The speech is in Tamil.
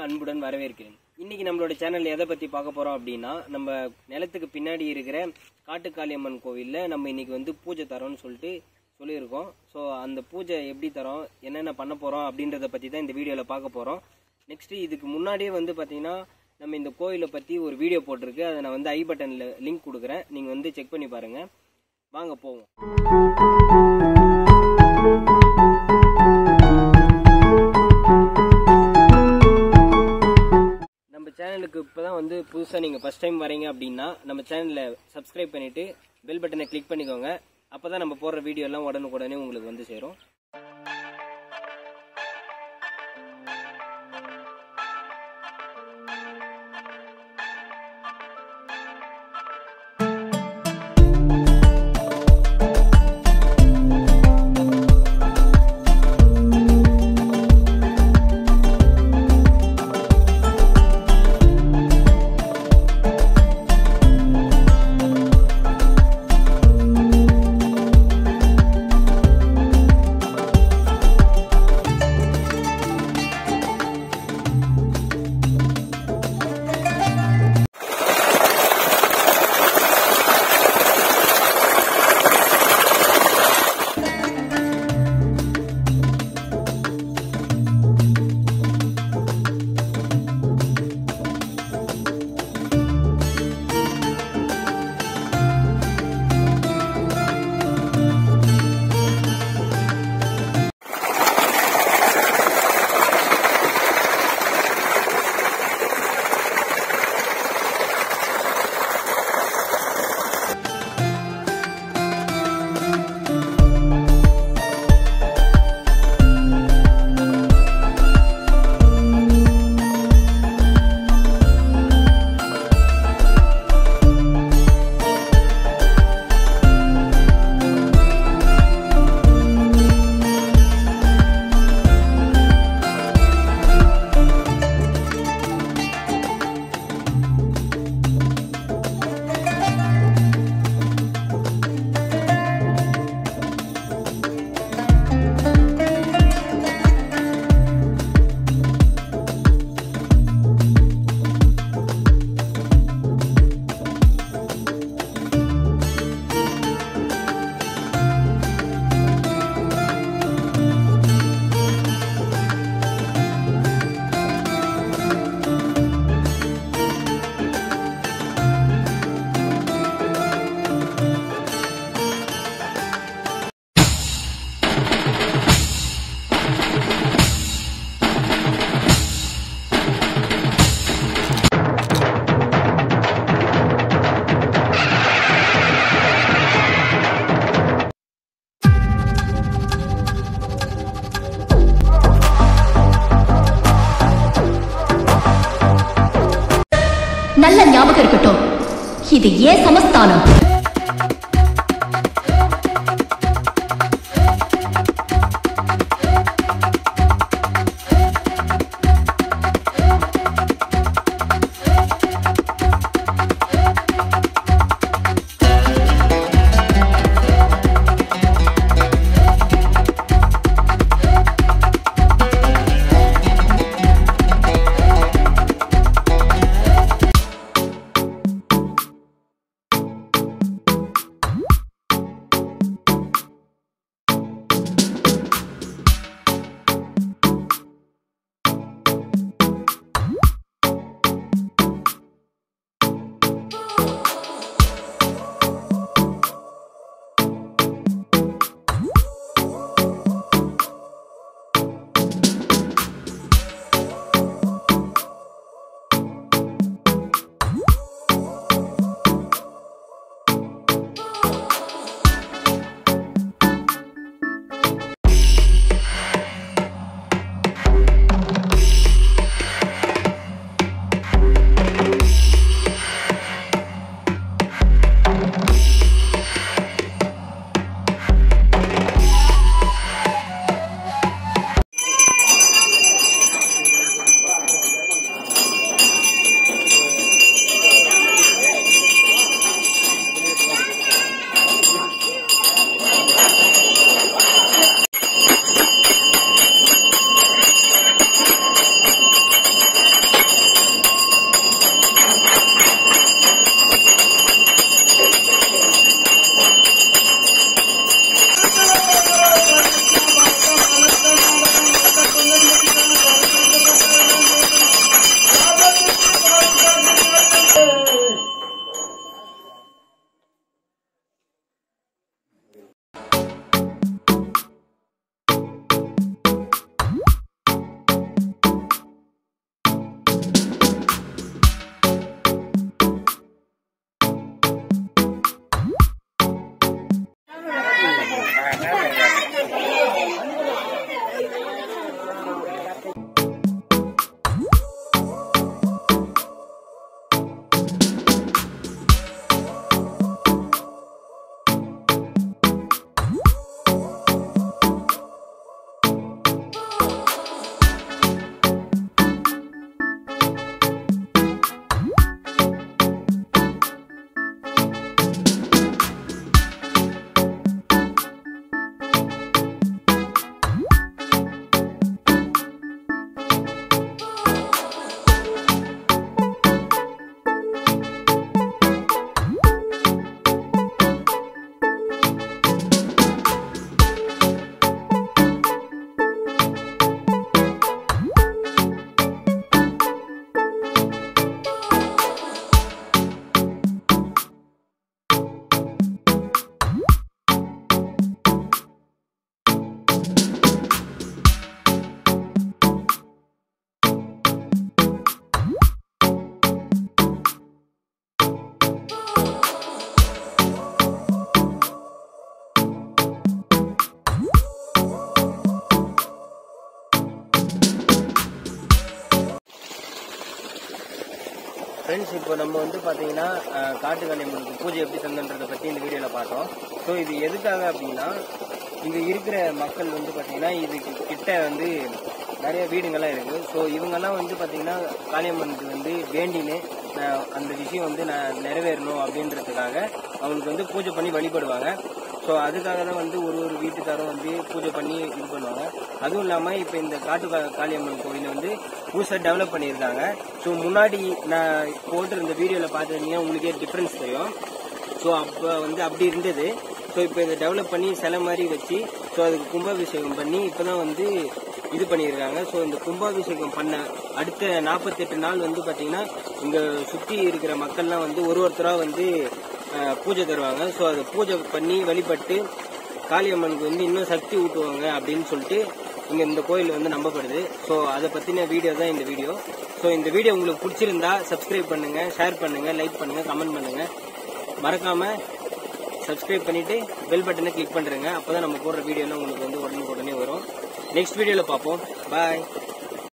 அன்புடன் வரவேற்கிறேன். இன்னைக்கு நம்மளோட சேனல் எதை பத்தி பார்க்க போறோம் அப்படின்னா, நம்ம நிலத்துக்கு பின்னாடி இருக்கிற காட்டுக்காளியம்மன் கோவில்ல நம்ம இன்னைக்கு பூஜை தரோம்னு சொல்லியிருக்கோம். ஸோ அந்த பூஜை எப்படி தரோம், என்னென்ன பண்ண போறோம் அப்படின்றத பத்தி தான் இந்த வீடியோல பார்க்க போறோம். நெக்ஸ்ட் இதுக்கு முன்னாடியே பாத்தீங்கன்னா நம்ம இந்த கோயிலை பத்தி ஒரு வீடியோ போட்டிருக்கு. அதை நான் ஐ பட்டன்ல லிங்க் கொடுக்குறேன், நீங்க செக் பண்ணி பாருங்க. வாங்க போவோம். நம்ம சேனலுக்கு இப்போதான் புதுசாக நீங்கள் ஃபர்ஸ்ட் டைம் வரீங்க அப்படின்னா நம்ம சேனலில் சப்ஸ்கிரைப் பண்ணிவிட்டு பெல் பட்டனை கிளிக் பண்ணிக்கோங்க. அப்போ தான் நம்ம போடுற வீடியோ எல்லாம் உடனுக்குடனே உங்களுக்கு சேரும். நல்ல ஞாபகம் இருக்கட்டும், இது ஏன் சமஸ்தானம். ஃப்ரெண்ட்ஸ், இப்போ நம்ம வந்து பார்த்தீங்கன்னா காட்டுக்காளியம்மனுக்கு பூஜை எப்படி தந்தன்றதை பற்றி இந்த வீடியோவில் பார்த்தோம். ஸோ இது எதுக்காக அப்படின்னா, இங்கே இருக்கிற மக்கள் வந்து பார்த்தீங்கன்னா இதுக்கு கிட்ட வந்து நிறைய வீடுங்கள்லாம் இருக்குது. ஸோ இவங்கெல்லாம் வந்து பார்த்தீங்கன்னா காளியம்மனுக்கு வந்து வேண்டின்னு அந்த விஷயம் வந்து நான் நிறைவேறணும் அப்படின்றதுக்காக அவங்களுக்கு வந்து பூஜை பண்ணி வழிபடுவாங்க. ஸோ அதுக்காக தான் வந்து ஒரு வீட்டுக்காரும் வந்து பூஜை பண்ணி இது பண்ணுவாங்க. அதுவும் இல்லாமல் இப்போ இந்த காளியம்மன் கோவில் வந்து புதுசாக டெவலப் பண்ணியிருக்காங்க. ஸோ முன்னாடி நான் போட்டிருந்த வீடியோவில் பார்த்துருந்தீங்கன்னா உங்களுக்கே டிஃப்ரென்ஸ் தெரியும். ஸோ அப்போ வந்து அப்படி இருந்தது. ஸோ இப்போ இதை டெவலப் பண்ணி சிலை மாதிரி வச்சு ஸோ அதுக்கு கும்பாபிஷேகம் பண்ணி இப்போ தான் வந்து இது பண்ணியிருக்காங்க. ஸோ இந்த கும்பாபிஷேகம் பண்ண அடுத்த 48 நாள் வந்து பார்த்தீங்கன்னா இங்கே சுற்றி இருக்கிற மக்கள்லாம் வந்து ஒருத்தராக வந்து பூஜை தருவாங்க. ஸோ அதை பூஜை பண்ணி வழிபட்டு காளியம்மனுக்கு வந்து இன்னும் சக்தி ஊட்டுவாங்க அப்படின்னு சொல்லிட்டு இங்கே இந்த கோயில் வந்து நம்பப்படுது. ஸோ அதை பற்றின வீடியோ தான் இந்த வீடியோ. ஸோ இந்த வீடியோ உங்களுக்கு பிடிச்சிருந்தா சப்ஸ்கிரைப் பண்ணுங்கள், ஷேர் பண்ணுங்கள், லைக் பண்ணுங்கள், கமெண்ட் பண்ணுங்கள். மறக்காமல் சப்ஸ்கிரைப் பண்ணிவிட்டு பெல் பட்டனை கிளிக் பண்ணுறேங்க. அப்போ தான் நம்ம போடுற வீடியோலாம் உங்களுக்கு வந்து உடனே வரும். நெக்ஸ்ட் வீடியோவில் பார்ப்போம். பாய்.